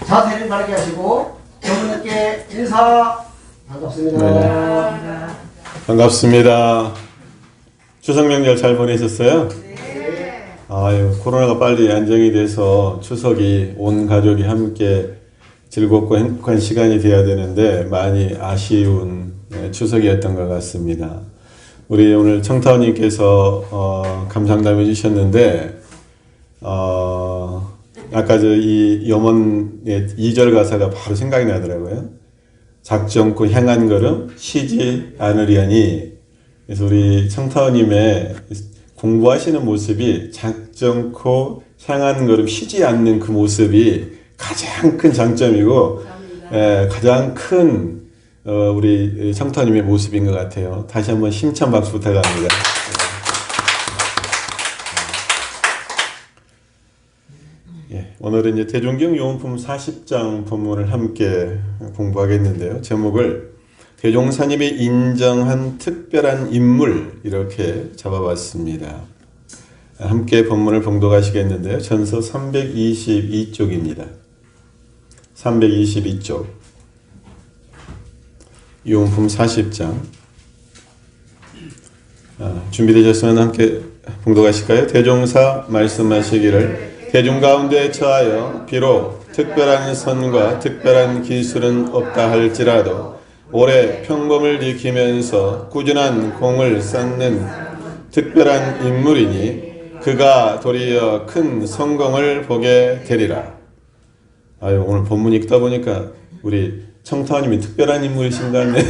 자세를 바르게 하시고 여러분께 인사. 반갑습니다. 네. 반갑습니다. 추석 명절 잘 보내셨어요? 네. 아유, 코로나가 빨리 안정이 돼서 추석이 온 가족이 함께 즐겁고 행복한 시간이 돼야 되는데 많이 아쉬운 추석이었던 것 같습니다. 우리 오늘 청타원님께서 감상담 해주셨는데 아까 이 염원의 2절 가사가 바로 생각이 나더라고요. 작정코 향한 걸음 쉬지 않으려니. 그래서 우리 청타원님의 공부하시는 모습이 작정코 향한 걸음 쉬지 않는 그 모습이 가장 큰 장점이고 가장 큰 우리 청타원님의 모습인 것 같아요. 다시 한번 힘찬 박수 부탁합니다. 오늘은 이제 대종경 요원품 40장 본문을 함께 공부하겠는데요. 제목을 대종사님이 인정한 특별한 인물 이렇게 잡아봤습니다. 함께 본문을 봉독하시겠는데요. 전서 322쪽입니다. 322쪽 요원품 40장 준비되셨으면 함께 봉독하실까요? 대종사 말씀하시기를 대중 가운데 처하여 비록 특별한 선과 특별한 기술은 없다 할지라도 오래 평범을 지키면서 꾸준한 공을 쌓는 특별한 인물이니 그가 도리어 큰 성공을 보게 되리라. 아유, 오늘 본문 읽다 보니까 우리 청타원님이 특별한 인물이신 것 같네.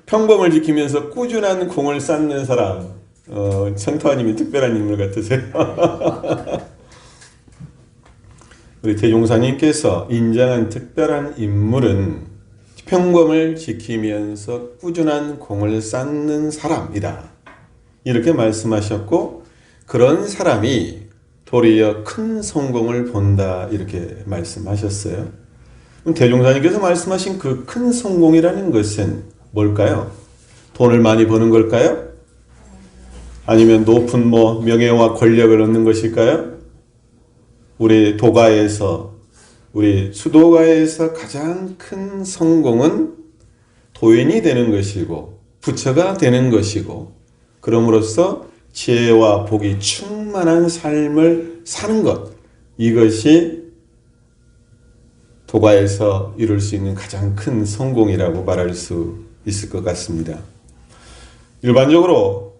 평범을 지키면서 꾸준한 공을 쌓는 사람. 청타원님이 특별한 인물 같으세요. 우리 대종사님께서 인정한 특별한 인물은 평범을 지키면서 꾸준한 공을 쌓는 사람이다. 이렇게 말씀하셨고 그런 사람이 도리어 큰 성공을 본다 이렇게 말씀하셨어요. 그럼 대종사님께서 말씀하신 그 큰 성공이라는 것은 뭘까요? 돈을 많이 버는 걸까요? 아니면 높은 명예와 권력을 얻는 것일까요? 우리 도가에서 우리 수도가에서 가장 큰 성공은 도인이 되는 것이고 부처가 되는 것이고 그럼으로써 지혜와 복이 충만한 삶을 사는 것, 이것이 도가에서 이룰 수 있는 가장 큰 성공이라고 말할 수 있을 것 같습니다. 일반적으로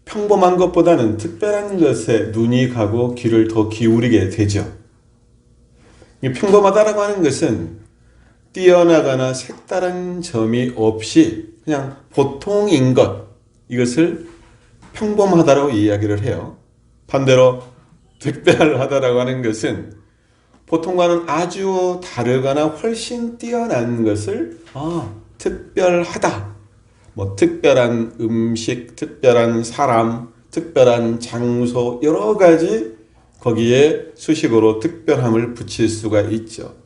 평범한 것보다는 특별한 것에 눈이 가고 귀를 더 기울이게 되죠. 평범하다라고 하는 것은 뛰어나거나 색다른 점이 없이 그냥 보통인 것, 이것을 평범하다라고 이야기를 해요. 반대로 특별하다라고 하는 것은 보통과는 아주 다르거나 훨씬 뛰어난 것을 특별하다. 특별한 음식, 특별한 사람, 특별한 장소, 여러 가지 거기에 수식어로 특별함을 붙일 수가 있죠.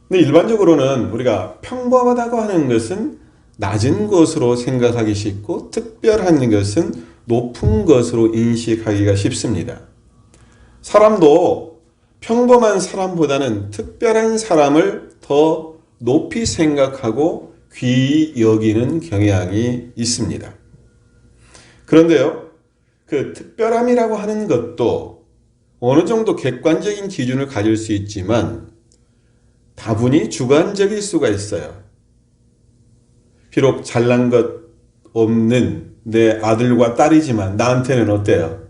근데 일반적으로는 우리가 평범하다고 하는 것은 낮은 것으로 생각하기 쉽고 특별한 것은 높은 것으로 인식하기가 쉽습니다. 사람도 평범한 사람보다는 특별한 사람을 더 높이 생각하고 귀히 여기는 경향이 있습니다. 그런데요, 그 특별함이라고 하는 것도 어느 정도 객관적인 기준을 가질 수 있지만 다분히 주관적일 수가 있어요. 비록 잘난 것 없는 내 아들과 딸이지만 나한테는 어때요?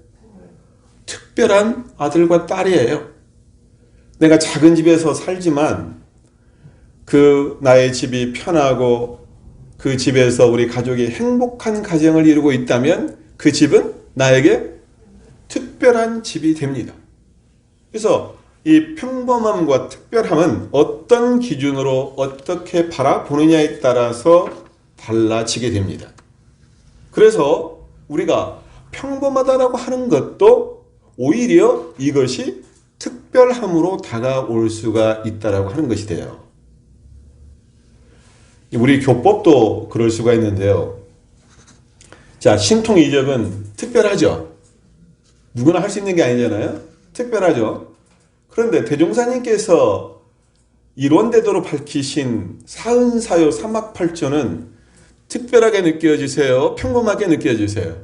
특별한 아들과 딸이에요. 내가 작은 집에서 살지만 그 나의 집이 편하고 그 집에서 우리 가족이 행복한 가정을 이루고 있다면 그 집은 나에게 특별한 집이 됩니다. 그래서 이 평범함과 특별함은 어떤 기준으로 어떻게 바라보느냐에 따라서 달라지게 됩니다. 그래서 우리가 평범하다라고 하는 것도 오히려 이것이 특별함으로 다가올 수가 있다라고 하는 것이 돼요. 우리 교법도 그럴 수가 있는데요. 자, 신통이적은 특별하죠. 누구나 할 수 있는 게 아니잖아요. 특별하죠. 그런데 대종사님께서 일원대도로 밝히신 사은사요 삼학팔조는 특별하게 느껴지세요? 평범하게 느껴지세요?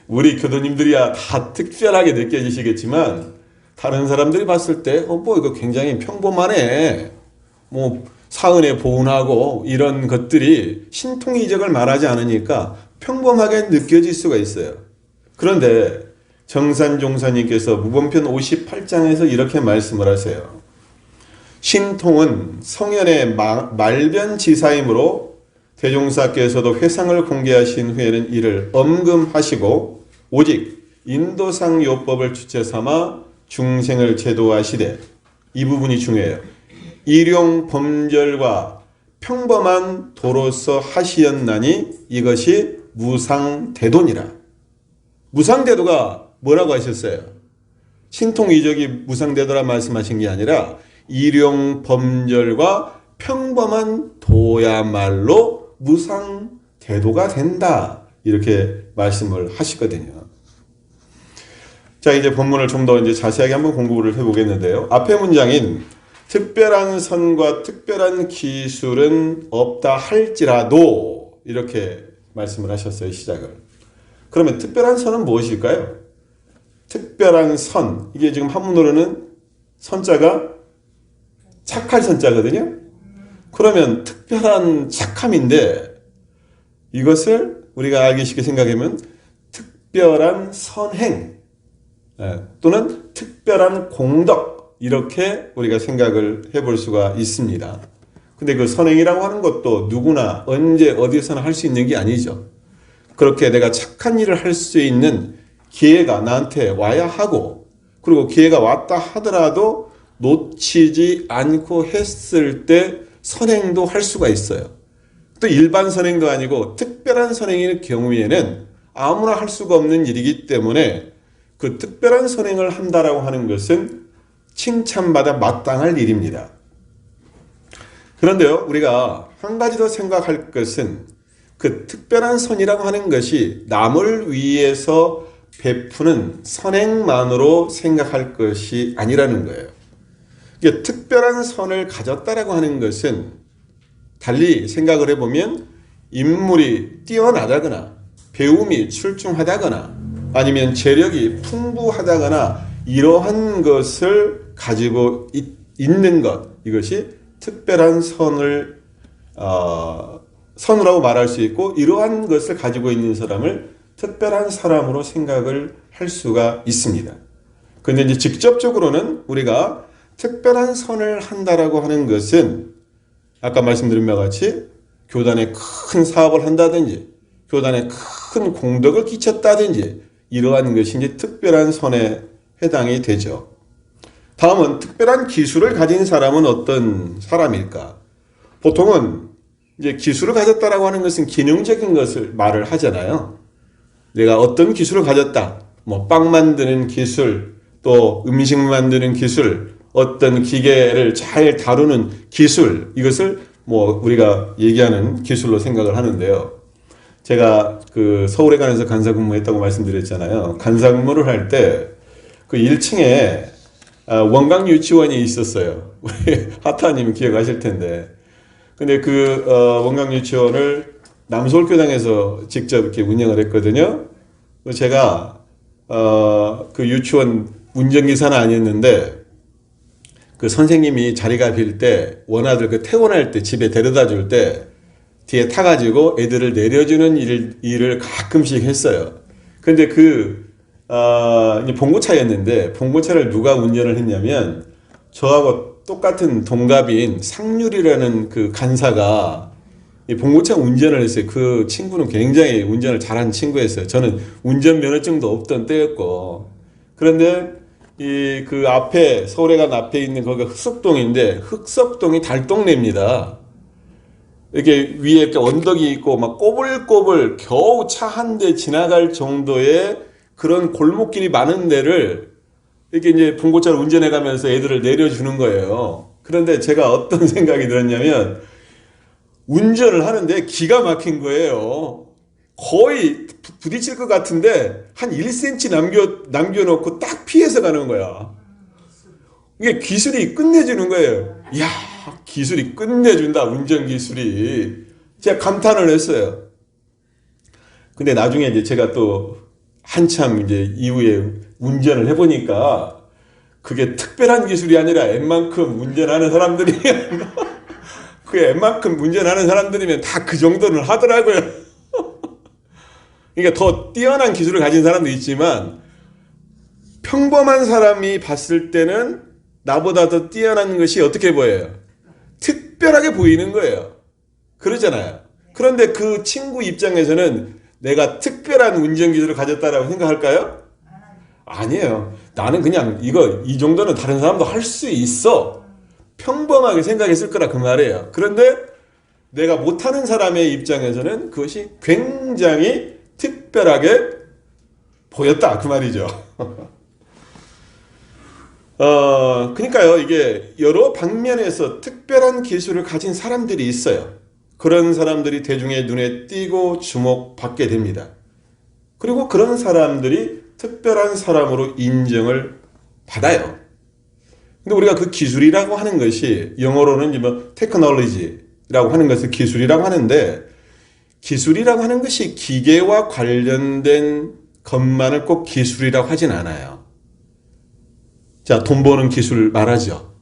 우리 교도님들이야 다 특별하게 느껴지시겠지만 다른 사람들이 봤을 때 뭐 이거 굉장히 평범하네. 뭐 사은에 보은하고 이런 것들이 신통이적을 말하지 않으니까 평범하게 느껴질 수가 있어요. 그런데 정산종사님께서 무본편 58장에서 이렇게 말씀을 하세요. 신통은 성현의 말변지사이므로 대종사께서도 회상을 공개하신 후에는 이를 엄금하시고 오직 인도상 요법을 주체 삼아 중생을 제도하시되, 이 부분이 중요해요. 일용 범절과 평범한 도로서 하시었나니 이것이 무상대도니라. 무상대도가 뭐라고 하셨어요? 신통이적이 무상대도라 말씀하신 게 아니라 일용 범절과 평범한 도야말로 무상대도가 된다. 이렇게 말씀을 하시거든요. 자, 이제 본문을 좀 더 이제 자세하게 한번 공부를 해보겠는데요. 앞에 문장인 특별한 선과 특별한 기술은 없다 할지라도 이렇게 말씀을 하셨어요. 시작을. 그러면 특별한 선은 무엇일까요? 특별한 선, 이게 지금 한문으로는 선자가 착할 선자거든요. 그러면 특별한 착함인데 이것을 우리가 알기 쉽게 생각하면 특별한 선행 또는 특별한 공덕, 이렇게 우리가 생각을 해볼 수가 있습니다. 근데 그 선행이라고 하는 것도 누구나 언제 어디서나 할 수 있는 게 아니죠. 그렇게 내가 착한 일을 할 수 있는 기회가 나한테 와야 하고, 그리고 기회가 왔다 하더라도 놓치지 않고 했을 때 선행도 할 수가 있어요. 또 일반 선행도 아니고 특별한 선행일 경우에는 아무나 할 수가 없는 일이기 때문에 그 특별한 선행을 한다라고 하는 것은 칭찬받아 마땅할 일입니다. 그런데요, 우리가 한 가지 더 생각할 것은 그 특별한 선이라고 하는 것이 남을 위해서 베푸는 선행만으로 생각할 것이 아니라는 거예요. 이게 특별한 선을 가졌다라고 하는 것은 달리 생각을 해보면 인물이 뛰어나다거나 배움이 출중하다거나 아니면 재력이 풍부하다거나 이러한 것을 가지고 있는 것, 이것이 특별한 선을 선우라고 말할 수 있고, 이러한 것을 가지고 있는 사람을 특별한 사람으로 생각을 할 수가 있습니다. 그런데 이제 직접적으로는 우리가 특별한 선을 한다라고 하는 것은 아까 말씀드린 바와 같이 교단에 큰 사업을 한다든지 교단에 큰 공덕을 끼쳤다든지 이러한 것이 이제 특별한 선에 해당이 되죠. 다음은 특별한 기술을 가진 사람은 어떤 사람일까? 보통은 이제 기술을 가졌다라고 하는 것은 기능적인 것을 말을 하잖아요. 내가 어떤 기술을 가졌다. 뭐 빵 만드는 기술, 또 음식 만드는 기술, 어떤 기계를 잘 다루는 기술, 이것을 뭐 우리가 얘기하는 기술로 생각을 하는데요. 제가 그 서울에 관해서 간사 근무했다고 말씀드렸잖아요. 간사 근무를 할 때 그 1층에 원광 유치원이 있었어요. 우리 하타님 기억하실 텐데. 근데 그 원광 유치원을 남서울교당에서 직접 이렇게 운영을 했거든요. 제가 그 유치원 운전기사는 아니었는데 그 선생님이 자리가 빌 때 원아들 그 퇴원할 때 집에 데려다 줄 때 뒤에 타가지고 애들을 내려주는 일을 가끔씩 했어요. 근데 이제 봉고차였는데 봉고차를 누가 운전을 했냐면 저하고 똑같은 동갑인 상률이라는 그 간사가 이 봉고차 운전을 했어요. 그 친구는 굉장히 운전을 잘하는 친구였어요. 저는 운전면허증도 없던 때였고. 그런데 그 앞에 서울에관 앞에 있는 거기가 흑석동인데 흑석동이 달동네입니다. 이렇게 위에 이렇게 언덕이 있고 막 꼬불꼬불 겨우 차 한 대 지나갈 정도의 그런 골목길이 많은 데를 이렇게 이제 봉고차를 운전해 가면서 애들을 내려주는 거예요. 그런데 제가 어떤 생각이 들었냐면 운전을 하는데 기가 막힌 거예요. 거의 부딪힐 것 같은데 한 1cm 남겨놓고 딱 피해서 가는 거야. 이게 기술이 끝내주는 거예요. 이야, 기술이 끝내준다, 운전 기술이. 제가 감탄을 했어요. 근데 나중에 이제 제가 또 한참 이제 이후에 운전을 해보니까 그게 특별한 기술이 아니라 웬만큼 운전하는 사람들이 그 웬만큼 운전하는 사람들이면 다 그 정도는 하더라고요. 그러니까 더 뛰어난 기술을 가진 사람도 있지만 평범한 사람이 봤을 때는 나보다 더 뛰어난 것이 어떻게 보여요? 특별하게 보이는 거예요. 그러잖아요. 그런데 그 친구 입장에서는 내가 특별한 운전 기술을 가졌다라고 생각할까요? 아니에요. 나는 그냥 이 정도는 다른 사람도 할 수 있어. 평범하게 생각했을 거라 그 말이에요. 그런데 내가 못하는 사람의 입장에서는 그것이 굉장히 특별하게 보였다 그 말이죠. 그러니까요, 이게 여러 방면에서 특별한 기술을 가진 사람들이 있어요. 그런 사람들이 대중의 눈에 띄고 주목받게 됩니다. 그리고 그런 사람들이 특별한 사람으로 인정을 받아요. 근데 우리가 그 기술이라고 하는 것이 영어로는 이제 뭐 테크놀로지라고 하는 것을 기술이라고 하는데, 기술이라고 하는 것이 기계와 관련된 것만을 꼭 기술이라고 하진 않아요. 자, 돈 버는 기술 말하죠.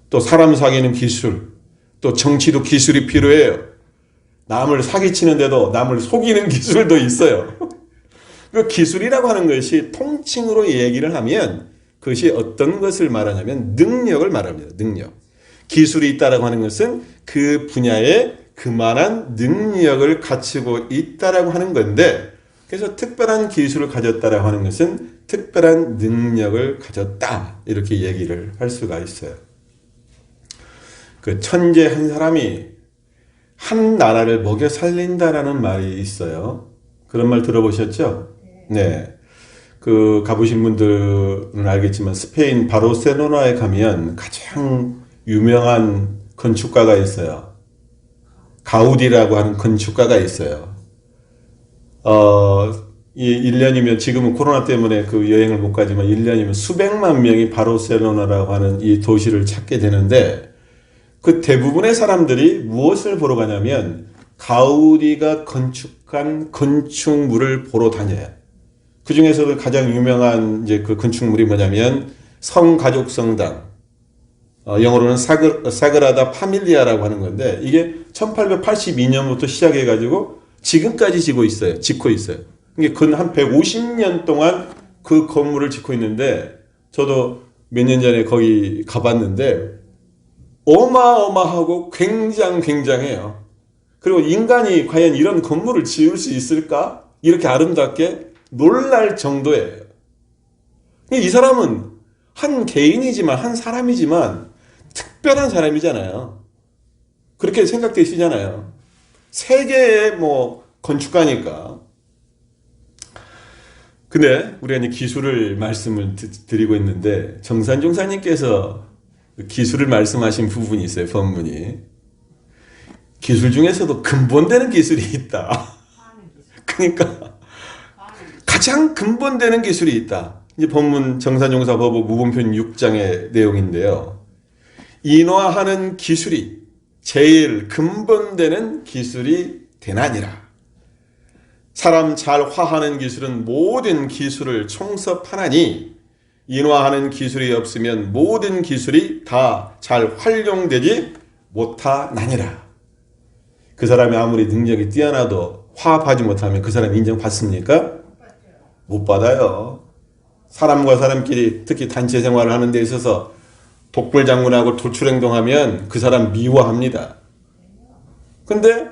또 사람 사귀는 기술, 또 정치도 기술이 필요해요. 남을 사기치는데도 남을 속이는 기술도 있어요. 그 기술이라고 하는 것이 통칭으로 얘기를 하면 그것이 어떤 것을 말하냐면 능력을 말합니다. 능력. 기술이 있다라고 하는 것은 그 분야에 그만한 능력을 갖추고 있다라고 하는 건데, 그래서 특별한 기술을 가졌다라고 하는 것은 특별한 능력을 가졌다, 이렇게 얘기를 할 수가 있어요. 그 천재 한 사람이 한 나라를 먹여 살린다라는 말이 있어요. 그런 말 들어보셨죠? 네. 그 가보신 분들은 알겠지만 스페인 바르셀로나에 가면 가장 유명한 건축가가 있어요. 가우디라고 하는 건축가가 있어요. 이 1년이면, 지금은 코로나 때문에 그 여행을 못 가지만 1년이면 수백만 명이 바르셀로나라고 하는 이 도시를 찾게 되는데, 그 대부분의 사람들이 무엇을 보러 가냐면 가우디가 건축한 건축물을 보러 다녀요. 그 중에서도 가장 유명한 이제 그 건축물이 뭐냐면 성가족 성당, 영어로는 사그라다 파밀리아라고 하는 건데, 이게 1882년부터 시작해가지고 지금까지 짓고 있어요. 이게 근 한 150년 동안 그 건물을 짓고 있는데, 저도 몇 년 전에 거기 가봤는데 어마어마하고 굉장해요. 그리고 인간이 과연 이런 건물을 지을 수 있을까? 이렇게 아름답게 놀랄 정도예요. 이 사람은 한 개인이지만, 한 사람이지만 특별한 사람이잖아요. 그렇게 생각되시잖아요. 세계의 건축가니까. 근데 우리가 이제 기술을 말씀을 드리고 있는데, 정산 종사님께서 기술을 말씀하신 부분이 있어요. 본문이. 기술 중에서도 근본되는 기술이 있다. 그러니까 가장 근본되는 기술이 있다. 이제 본문 정산용사법의 무본편 6장의 내용인데요. 인화하는 기술이 제일 근본되는 기술이 되나니라. 사람 잘 화하는 기술은 모든 기술을 총섭하나니, 인화하는 기술이 없으면 모든 기술이 다 잘 활용되지 못하나니라. 그 사람이 아무리 능력이 뛰어나도 화합하지 못하면 그 사람이 인정받습니까? 못 받아요. 사람과 사람끼리 특히 단체 생활을 하는 데 있어서 독불장군하고 돌출행동하면 그 사람 미워합니다. 근데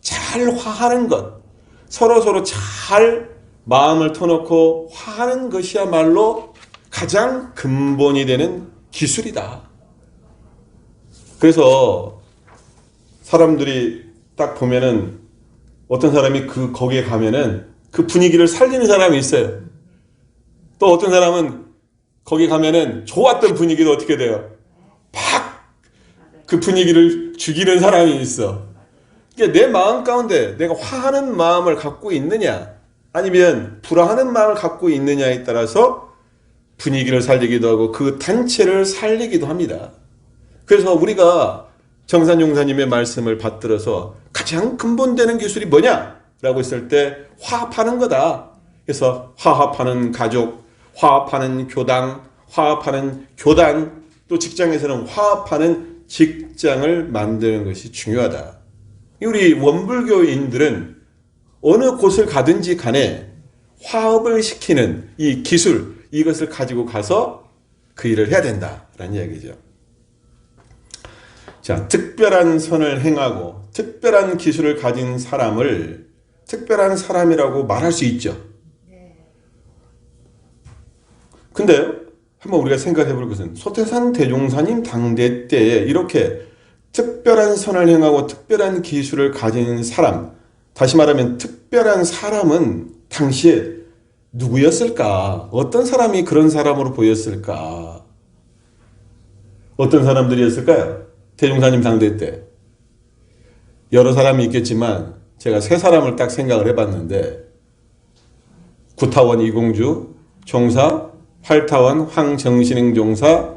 잘 화하는 것, 서로 잘 마음을 터놓고 화하는 것이야말로 가장 근본이 되는 기술이다. 그래서 사람들이 딱 보면은 어떤 사람이 거기에 가면은 그 분위기를 살리는 사람이 있어요. 또 어떤 사람은 거기 가면은 좋았던 분위기도 어떻게 돼요? 팍! 그 분위기를 죽이는 사람이 있어. 그러니까 내 마음 가운데 내가 화하는 마음을 갖고 있느냐, 아니면 불화하는 마음을 갖고 있느냐에 따라서 분위기를 살리기도 하고 그 단체를 살리기도 합니다. 그래서 우리가 정산 용사님의 말씀을 받들어서 가장 근본되는 기술이 뭐냐라고 했을 때 화합하는 거다. 그래서 화합하는 가족, 화합하는 교당, 화합하는 교단, 또 직장에서는 화합하는 직장을 만드는 것이 중요하다. 우리 원불교인들은 어느 곳을 가든지 간에 화합을 시키는 이 기술, 이것을 가지고 가서 그 일을 해야 된다라는 이야기죠. 자, 특별한 선을 행하고 특별한 기술을 가진 사람을 특별한 사람이라고 말할 수 있죠. 근데 한번 우리가 생각해 볼 것은 소태산 대종사님 당대 때에 이렇게 특별한 선을 행하고 특별한 기술을 가진 사람, 다시 말하면 특별한 사람은 당시에 누구였을까? 어떤 사람이 그런 사람으로 보였을까? 어떤 사람들이었을까요? 대종사님 당대 때 여러 사람이 있겠지만 제가 세 사람을 딱 생각을 해봤는데 구타원 이공주 종사, 활타원 황정신행 종사,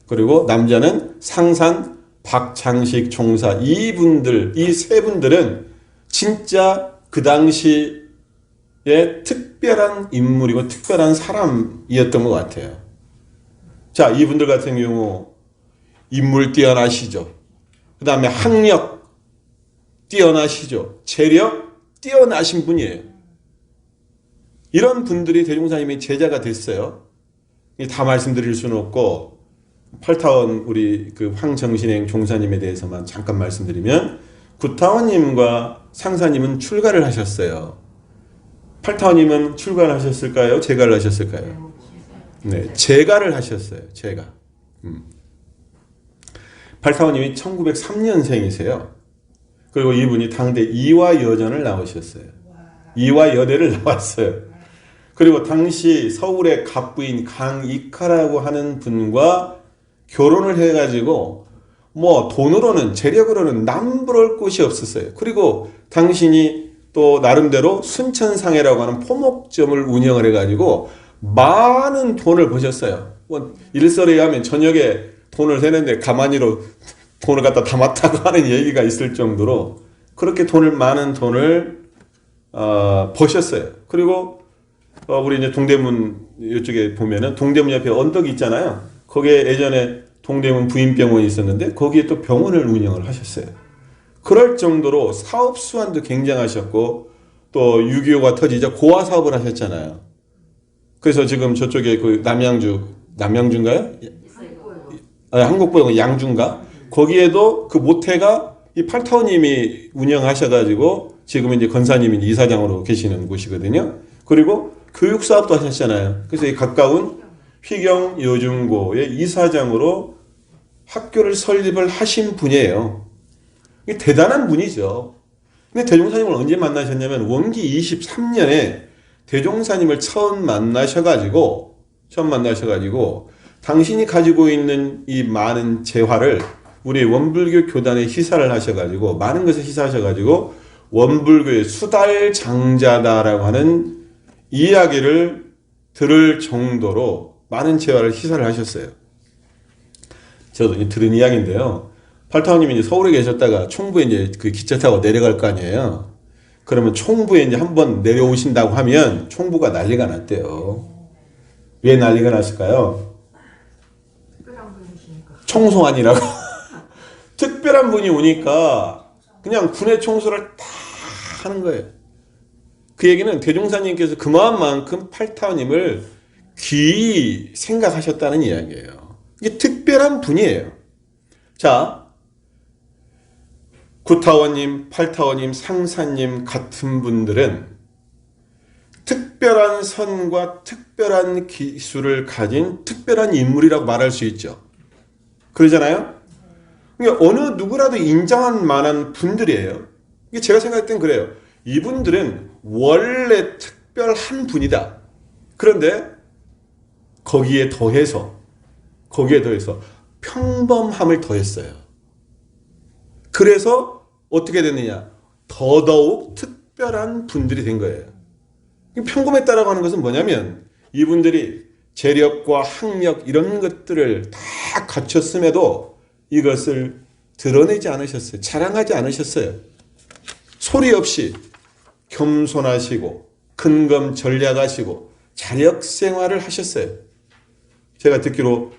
그리고 남자는 상산 박창식 종사, 이분들, 이 세 분들은 진짜 그 당시에 특별한 인물이고 특별한 사람이었던 것 같아요. 자, 이분들 같은 경우 인물 뛰어나시죠. 그 다음에 학력 뛰어나시죠. 재력 뛰어나신 분이에요. 이런 분들이 대종사님의 제자가 됐어요. 다 말씀드릴 수는 없고 팔타원 우리 그 황정신행 종사님에 대해서만 잠깐 말씀드리면 구타원님과 상사님은 출가를 하셨어요. 팔타원님은 출가를 하셨을까요? 재가를 하셨을까요? 네, 재가를 하셨어요. 재가. 팔타원님이 1903년생이세요. 그리고 이분이 당대 이화여전을 나오셨어요. 이화여대를 나왔어요. 그리고 당시 서울의 갑부인 강익하라고 하는 분과 결혼을 해가지고 뭐 돈으로는 재력으로는 남부러울 곳이 없었어요. 그리고 당신이 또 나름대로 순천상해라고 하는 포목점을 운영을 해가지고 많은 돈을 버셨어요. 뭐 일설에 의하면 저녁에 돈을 세는데 가만히로 돈을 갖다 담았다고 하는 얘기가 있을 정도로 그렇게 많은 돈을 버셨어요. 그리고 우리 이제 동대문 이쪽에 보면은 동대문 옆에 언덕이 있잖아요. 거기에 예전에 동대문 부인병원이 있었는데 거기에 또 병원을 운영을 하셨어요. 그럴 정도로 사업 수완도 굉장하셨고 또 6.25가 터지자 고아 사업을 하셨잖아요. 그래서 지금 저쪽에 그 남양주인가요? 한국보영 양주인가? 거기에도 그 모태가 이 팔타오님이 운영하셔가지고 지금 이제 건사님이 이사장으로 계시는 곳이거든요. 그리고 교육 사업도 하셨잖아요. 그래서 이 가까운 휘경 여중고의 이사장으로 학교를 설립을 하신 분이에요. 이게 대단한 분이죠. 근데 대종사님을 언제 만나셨냐면 원기 23년에 대종사님을 처음 만나셔가지고 당신이 가지고 있는 이 많은 재화를 우리 원불교 교단에 희사를 하셔가지고 많은 것을 희사하셔가지고 원불교의 수달장자다라고 하는 이야기를 들을 정도로 많은 재화를 희사를 하셨어요. 저도 들은 이야기인데요. 팔타오님이 이제 서울에 계셨다가 총부에 이제 그 기차 타고 내려갈 거 아니에요. 그러면 총부에 이제 한번 내려오신다고 하면 총부가 난리가 났대요. 왜 난리가 났을까요? 총송환이라고. 특별한 분이 오니까 그냥 군의 총수를 다 하는 거예요. 그 얘기는 대종사님께서 그만큼 팔타오님을 귀히 생각하셨다는 이야기예요. 이게 특별한 분이에요. 자, 구타원님, 팔타원님, 상사님 같은 분들은 특별한 선과 특별한 기술을 가진 특별한 인물이라고 말할 수 있죠. 그러잖아요? 그러니까 어느 누구라도 인정할 만한 분들이에요. 이게 제가 생각할 땐 그래요. 이분들은 원래 특별한 분이다. 그런데 거기에 더해서 평범함을 더했어요. 그래서 어떻게 됐느냐? 더더욱 특별한 분들이 된 거예요. 평범했다라고 하는 것은 뭐냐면 이분들이 재력과 학력 이런 것들을 다 갖췄음에도 이것을 드러내지 않으셨어요. 자랑하지 않으셨어요. 소리 없이 겸손하시고 근검전략하시고 자력 생활을 하셨어요. 제가 듣기로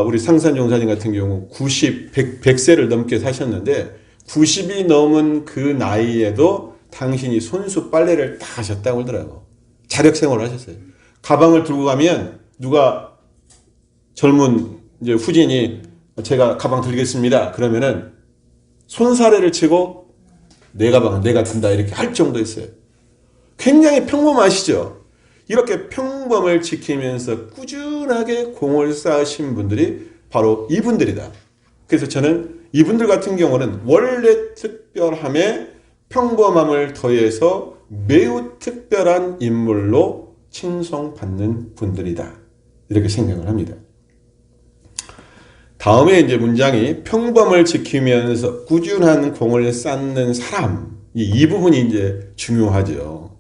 우리 상산 용사님 같은 경우 100세를 넘게 사셨는데 90이 넘은 그 나이에도 당신이 손수 빨래를 다 하셨다고 그러더라고. 자력 생활을 하셨어요. 가방을 들고 가면 누가 젊은 이제 후진이 제가 가방 들겠습니다. 그러면은 손사래를 치고 내 가방은 내가 든다 이렇게 할 정도였어요. 굉장히 평범하시죠. 이렇게 평범을 지키면서 꾸준하게 공을 쌓으신 분들이 바로 이분들이다. 그래서 저는 이분들 같은 경우는 원래 특별함에 평범함을 더해서 매우 특별한 인물로 칭송받는 분들이다. 이렇게 생각을 합니다. 다음에 이제 문장이 평범을 지키면서 꾸준한 공을 쌓는 사람. 이 부분이 이제 중요하죠.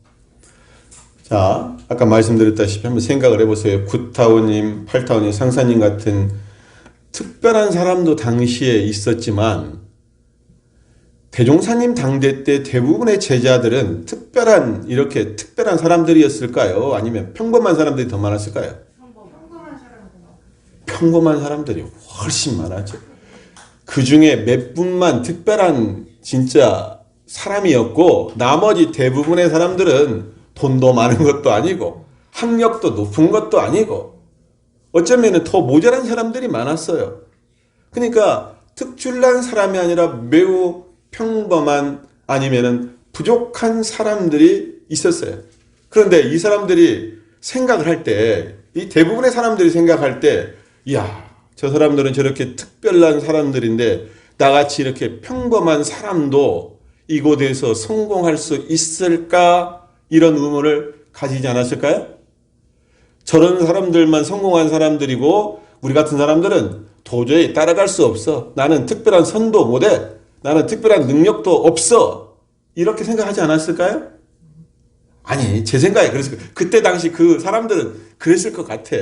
자, 아까 말씀드렸다시피 한번 생각을 해보세요. 구타오님, 팔타오님, 상사님 같은 특별한 사람도 당시에 있었지만 대종사님 당대 때 대부분의 제자들은 이렇게 특별한 사람들이었을까요? 아니면 평범한 사람들이 더 많았을까요? 평범한 사람들이 훨씬 많았죠. 그 중에 몇 분만 특별한 진짜 사람이었고 나머지 대부분의 사람들은 돈도 많은 것도 아니고 학력도 높은 것도 아니고 어쩌면 더 모자란 사람들이 많았어요. 그러니까 특출난 사람이 아니라 매우 평범한 아니면은 부족한 사람들이 있었어요. 그런데 이 사람들이 생각을 할 때, 이 대부분의 사람들이 생각할 때, 이야, 저 사람들은 저렇게 특별한 사람들인데 나같이 이렇게 평범한 사람도 이곳에서 성공할 수 있을까? 이런 의문을 가지지 않았을까요? 저런 사람들만 성공한 사람들이고 우리 같은 사람들은 도저히 따라갈 수 없어. 나는 특별한 선도 못해. 나는 특별한 능력도 없어. 이렇게 생각하지 않았을까요? 아니, 제 생각에 그래서 그때 당시 그 사람들은 그랬을 것 같아.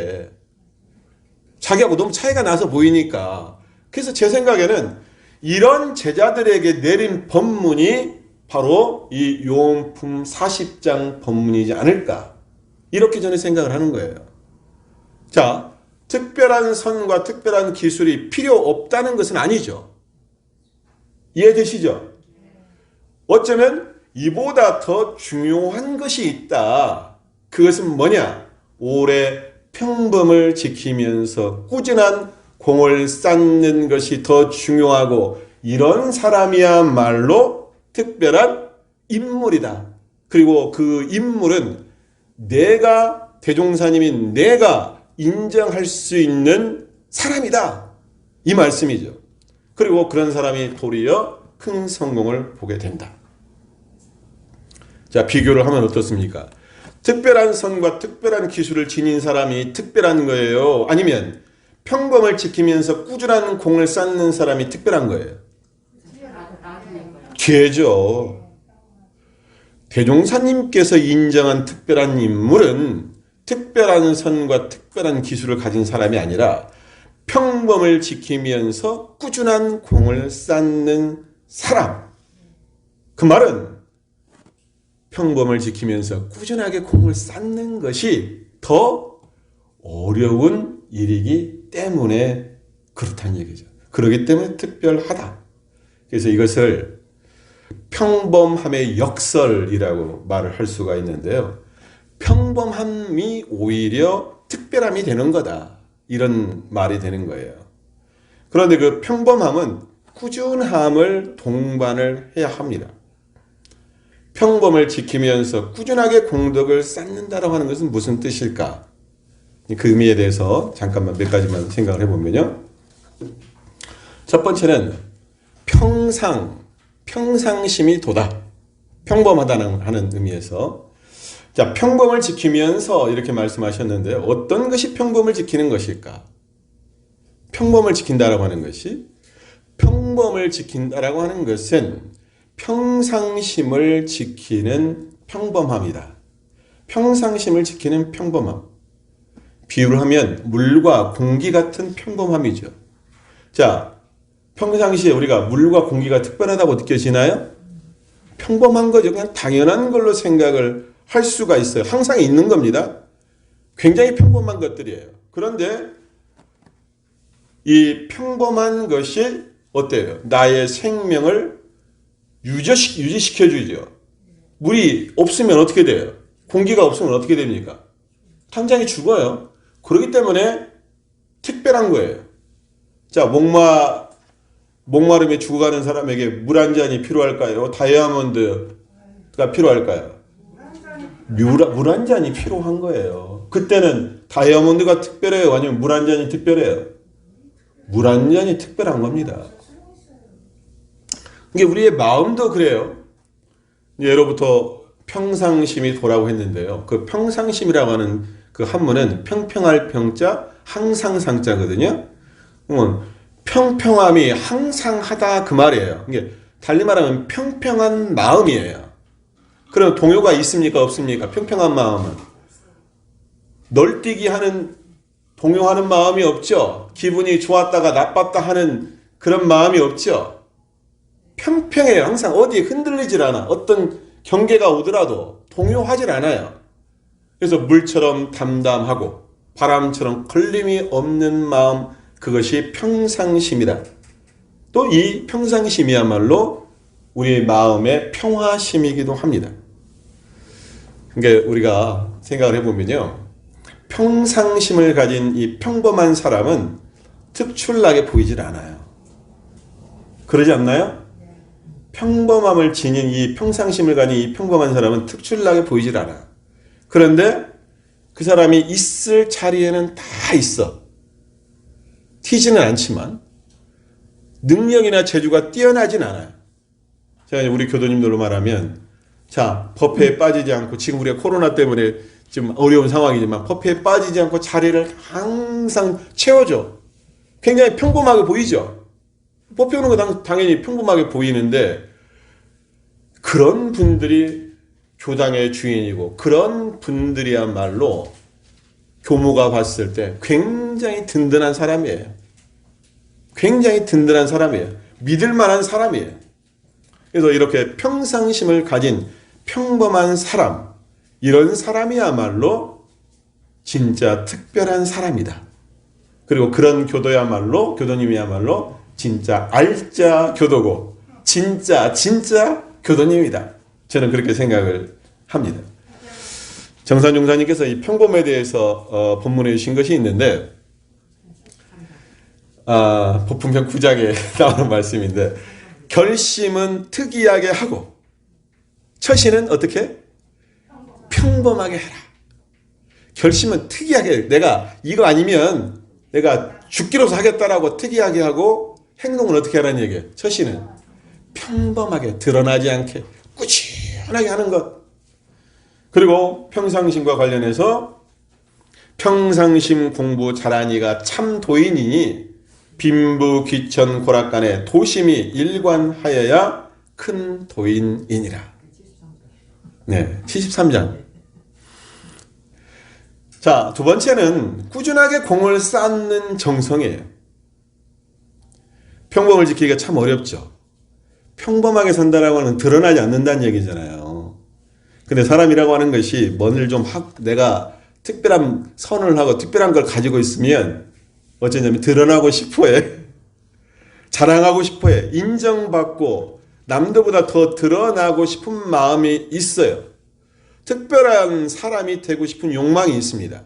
자기하고 너무 차이가 나서 보이니까. 그래서 제 생각에는 이런 제자들에게 내린 법문이 바로 이 요원품 40장 법문이지 않을까. 이렇게 저는 생각을 하는 거예요. 자, 특별한 선과 특별한 기술이 필요 없다는 것은 아니죠. 이해되시죠? 어쩌면 이보다 더 중요한 것이 있다. 그것은 뭐냐? 오래 평범을 지키면서 꾸준한 공을 쌓는 것이 더 중요하고 이런 사람이야말로 특별한 인물이다. 그리고 그 인물은 대종사님인 내가 인정할 수 있는 사람이다. 이 말씀이죠. 그리고 그런 사람이 도리어 큰 성공을 보게 된다. 자, 비교를 하면 어떻습니까? 특별한 선과 특별한 기술을 지닌 사람이 특별한 거예요? 아니면 평범을 지키면서 꾸준한 공을 쌓는 사람이 특별한 거예요? 뒤에죠. 대종사님께서 인정한 특별한 인물은 특별한 선과 특별한 기술을 가진 사람이 아니라 평범을 지키면서 꾸준한 공을 쌓는 사람. 그 말은 평범을 지키면서 꾸준하게 공을 쌓는 것이 더 어려운 일이기 때문에 그렇다는 얘기죠. 그렇기 때문에 특별하다. 그래서 이것을 평범함의 역설이라고 말을 할 수가 있는데요. 평범함이 오히려 특별함이 되는 거다. 이런 말이 되는 거예요. 그런데 그 평범함은 꾸준함을 동반을 해야 합니다. 평범을 지키면서 꾸준하게 공덕을 쌓는다라고 하는 것은 무슨 뜻일까? 그 의미에 대해서 잠깐만 몇 가지만 생각을 해보면요. 첫 번째는 평상심이 도다. 평범하다는 하는 의미에서. 자, 평범을 지키면서 이렇게 말씀하셨는데 어떤 것이 평범을 지키는 것일까? 평범을 지킨다라고 하는 것이 평범을 지킨다라고 하는 것은 평상심을 지키는 평범함이다. 평상심을 지키는 평범함. 비유를 하면 물과 공기 같은 평범함이죠. 자, 평상시에 우리가 물과 공기가 특별하다고 느껴지나요? 평범한 거죠. 그냥 당연한 걸로 생각을 할 수가 있어요. 항상 있는 겁니다. 굉장히 평범한 것들이에요. 그런데 이 평범한 것이 어때요? 나의 생명을 유지시켜주죠. 물이 없으면 어떻게 돼요? 공기가 없으면 어떻게 됩니까? 당장에 죽어요. 그렇기 때문에 특별한 거예요. 자, 목마름에 죽어가는 사람에게 물 한 잔이 필요할까요? 다이아몬드가 필요할까요? 물 한 잔이 필요한 거예요. 그때는 다이아몬드가 특별해요? 아니면 물 한 잔이 특별해요? 물 한 잔이 특별한 겁니다. 이게 우리의 마음도 그래요. 예로부터 평상심이 도라고 했는데요. 그 평상심이라고 하는 그 한문은 평평할 평자, 항상 상자거든요. 평평함이 항상 하다 그 말이에요. 이게 달리 말하면 평평한 마음이에요. 그럼 동요가 있습니까? 없습니까? 평평한 마음은. 널뛰기 하는, 동요하는 마음이 없죠. 기분이 좋았다가 나빴다 하는 그런 마음이 없죠. 평평해요. 항상 어디에 흔들리질 않아. 어떤 경계가 오더라도 동요하질 않아요. 그래서 물처럼 담담하고 바람처럼 걸림이 없는 마음, 그것이 평상심이다. 또 이 평상심이야말로 우리 마음의 평화심이기도 합니다. 그러니까 우리가 생각을 해보면요. 평상심을 가진 이 평범한 사람은 특출나게 보이질 않아요. 그러지 않나요? 평범함을 지닌 이 평상심을 가진 이 평범한 사람은 특출나게 보이질 않아. 그런데 그 사람이 있을 자리에는 다 있어. 튀지는 않지만 능력이나 재주가 뛰어나진 않아요. 제가 우리 교도님들로 말하면, 자, 버페에 빠지지 않고, 지금 우리가 코로나 때문에 좀 어려운 상황이지만 버페에 빠지지 않고 자리를 항상 채워줘. 굉장히 평범하게 보이죠. 버페 오는 거 당연히 평범하게 보이는데, 그런 분들이 교당의 주인이고, 그런 분들이야말로 교무가 봤을 때 굉장히 든든한 사람이에요. 굉장히 든든한 사람이에요. 믿을 만한 사람이에요. 그래서 이렇게 평상심을 가진 평범한 사람, 이런 사람이야말로 진짜 특별한 사람이다. 그리고 그런 교도님이야말로 진짜 알짜 교도고 진짜 교도님이다. 저는 그렇게 생각을 합니다. 정산 용사님께서 이 평범에 대해서 본문에 주신 것이 있는데, 법품편 9장에 나오는 말씀인데, 결심은 특이하게 하고 처신은 어떻게? 평범하게 해라. 결심은 특이하게 해. 내가 이거 아니면 내가 죽기로서 하겠다라고 특이하게 하고, 행동은 어떻게 하라는 얘기예요? 처신은 평범하게, 드러나지 않게 꾸준하게 하는 것. 그리고 평상심과 관련해서 평상심 공부 잘하니가 참 도인이니 빈부 귀천 고락간에 도심이 일관하여야 큰 도인이니라. 네, 73장. 자, 두 번째는 꾸준하게 공을 쌓는 정성이에요. 평범을 지키기가 참 어렵죠. 평범하게 산다라고 하는 드러나지 않는다는 얘기잖아요. 근데 사람이라고 하는 것이 뭔을 좀 내가 특별한 선을 하고 특별한 걸 가지고 있으면 어쩌냐면 드러나고 싶어해. 자랑하고 싶어해. 인정받고 남들보다 더 드러나고 싶은 마음이 있어요. 특별한 사람이 되고 싶은 욕망이 있습니다.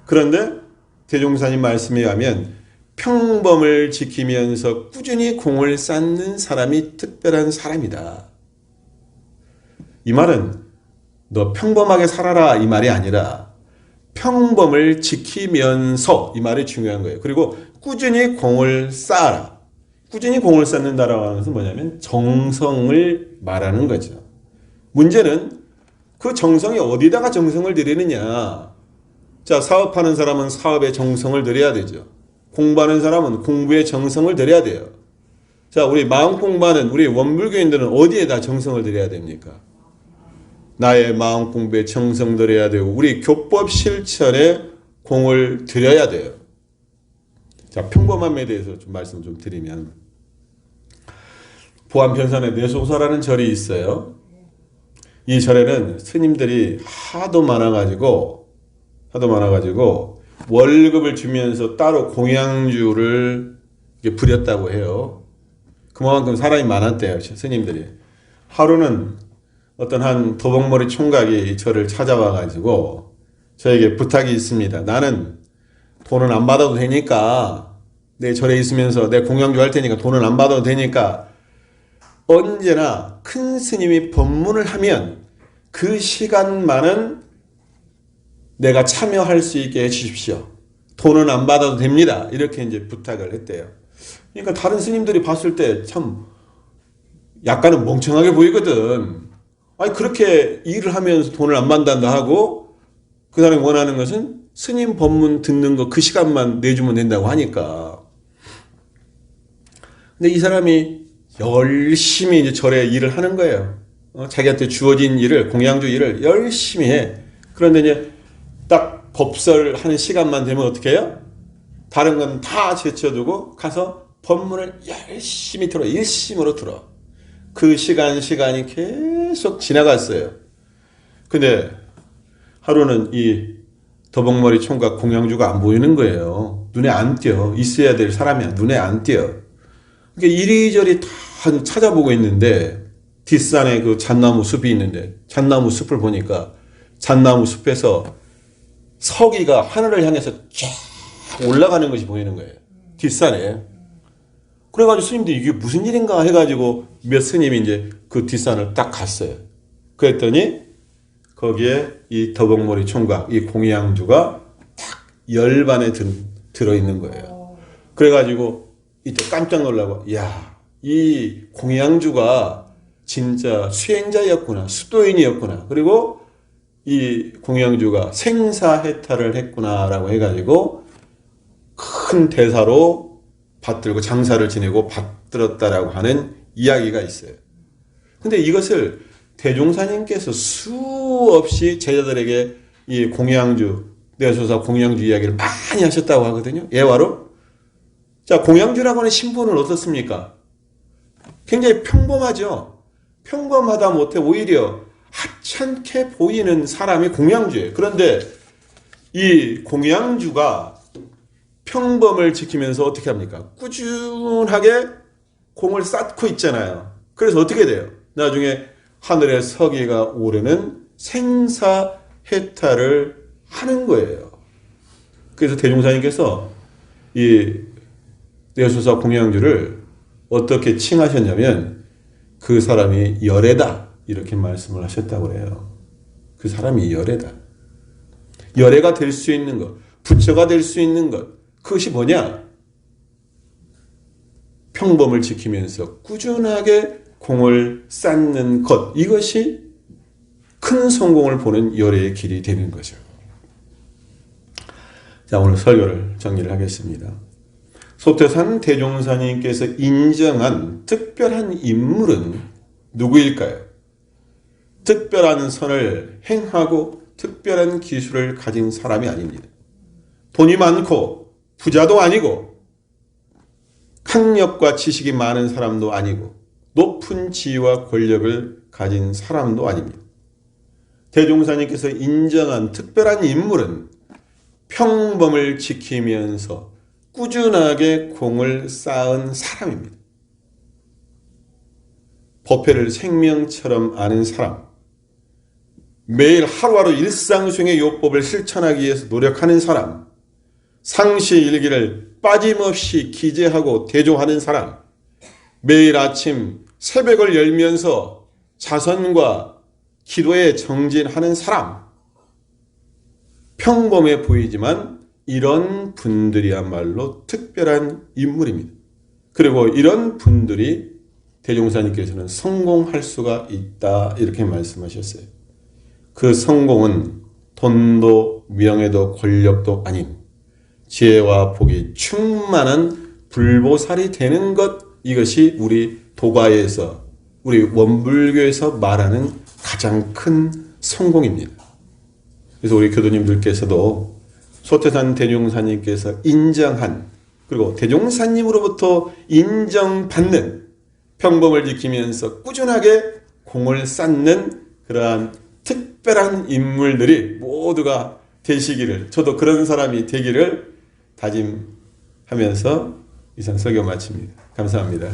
그런데 대종사님 말씀에 의하면 평범을 지키면서 꾸준히 공을 쌓는 사람이 특별한 사람이다. 이 말은 너 평범하게 살아라 이 말이 아니라 평범을 지키면서 이 말이 중요한 거예요. 그리고 꾸준히 공을 쌓아라. 꾸준히 공을 쌓는다라고 하는 것은 뭐냐면 정성을 말하는 거죠. 문제는 그 정성이 어디다가 정성을 들이느냐. 자, 사업하는 사람은 사업에 정성을 들여야 되죠. 공부하는 사람은 공부에 정성을 들여야 돼요. 자, 우리 마음 공부하는 우리 원불교인들은 어디에다 정성을 들여야 됩니까? 나의 마음 공부에 정성 들여야 되고, 우리 교법 실천에 공을 들여야 돼요. 자, 평범함에 대해서 좀 말씀 좀 드리면, 보안편산에 내소사라는 절이 있어요. 이 절에는 스님들이 하도 많아가지고 월급을 주면서 따로 공양주를 부렸다고 해요. 그만큼 사람이 많았대요, 스님들이. 하루는 어떤 한 도복머리 총각이 저를 찾아와가지고 저에게 부탁이 있습니다. 나는 돈은 안 받아도 되니까, 내 절에 있으면서 내 공양주 할 테니까 돈은 안 받아도 되니까 언제나 큰 스님이 법문을 하면 그 시간만은 내가 참여할 수 있게 해주십시오. 돈은 안 받아도 됩니다. 이렇게 이제 부탁을 했대요. 그러니까 다른 스님들이 봤을 때 참 약간은 멍청하게 보이거든. 아니, 그렇게 일을 하면서 돈을 안 받는다 하고 그 사람이 원하는 것은 스님 법문 듣는 거 그 시간만 내주면 된다고 하니까. 근데 이 사람이 열심히 이제 절에 일을 하는 거예요. 자기한테 주어진 일을, 공양주 일을 열심히 해. 그런데 이제 딱 법설 하는 시간만 되면 어떻게 해요? 다른 건 다 제쳐두고 가서 법문을 열심히 들어, 일심으로 들어. 그 시간이 계속 지나갔어요. 근데 하루는 이 더벅머리 총각 공양주가 안 보이는 거예요. 눈에 안 띄어. 있어야 될 사람이야. 눈에 안 띄어. 그러니까 이리저리 다 찾아보고 있는데 뒷산에 그 잣나무 숲이 있는데 잣나무 숲을 보니까 잣나무 숲에서 서기가 하늘을 향해서 쫙 올라가는 것이 보이는 거예요. 뒷산에. 그래가지고 스님들이 이게 무슨 일인가 해가지고 몇 스님이 이제 그 뒷산을 딱 갔어요. 그랬더니 거기에 이 더벅머리 총각, 이 공양주가 딱 열반에 들어있는 거예요. 그래가지고 이때 깜짝 놀라고, 야, 이 공양주가 진짜 수행자였구나, 수도인이었구나. 그리고 이 공양주가 생사해탈을 했구나라고 해가지고 큰 대사로 받들고 장사를 지내고 받들었다라고 하는 이야기가 있어요. 근데 이것을 대종사님께서 수없이 제자들에게 이 공양주, 내소사 공양주 이야기를 많이 하셨다고 하거든요. 예화로. 자, 공양주라고 하는 신분은 어떻습니까? 굉장히 평범하죠. 평범하다 못해 오히려 하찮게 보이는 사람이 공양주예요. 그런데 이 공양주가 평범을 지키면서 어떻게 합니까? 꾸준하게 공을 쌓고 있잖아요. 그래서 어떻게 돼요? 나중에 하늘의 서기가 오르는 생사해탈을 하는 거예요. 그래서 대종사님께서 이 내소사 공양주를 어떻게 칭하셨냐면 그 사람이 열애다 이렇게 말씀을 하셨다고 해요. 그 사람이 열애다. 열애가 될 수 있는 것, 부처가 될 수 있는 것, 그것이 뭐냐? 평범을 지키면서 꾸준하게 공을 쌓는 것, 이것이 큰 성공을 보는 열애의 길이 되는 거죠. 자, 오늘 설교를 정리를 하겠습니다. 소태산 대종사님께서 인정한 특별한 인물은 누구일까요? 특별한 선을 행하고 특별한 기술을 가진 사람이 아닙니다. 돈이 많고 부자도 아니고 학력과 지식이 많은 사람도 아니고 높은 지위와 권력을 가진 사람도 아닙니다. 대종사님께서 인정한 특별한 인물은 평범을 지키면서 꾸준하게 공을 쌓은 사람입니다. 법회를 생명처럼 아는 사람, 매일 하루하루 일상 중의 요법을 실천하기 위해서 노력하는 사람, 상시일기를 빠짐없이 기재하고 대조하는 사람, 매일 아침 새벽을 열면서 자선과 기도에 정진하는 사람, 평범해 보이지만 이런 분들이야말로 특별한 인물입니다. 그리고 이런 분들이 대종사님께서는 성공할 수가 있다 이렇게 말씀하셨어요. 그 성공은 돈도 명예도 권력도 아닌 지혜와 복이 충만한 불보살이 되는 것, 이것이 우리 도가에서, 우리 원불교에서 말하는 가장 큰 성공입니다. 그래서 우리 교도님들께서도 소태산 대종사님께서 인정한, 그리고 대종사님으로부터 인정받는, 평범을 지키면서 꾸준하게 공을 쌓는 그러한 특별한 인물들이 모두가 되시기를, 저도 그런 사람이 되기를 다짐하면서 이상 설교 마칩니다. 감사합니다.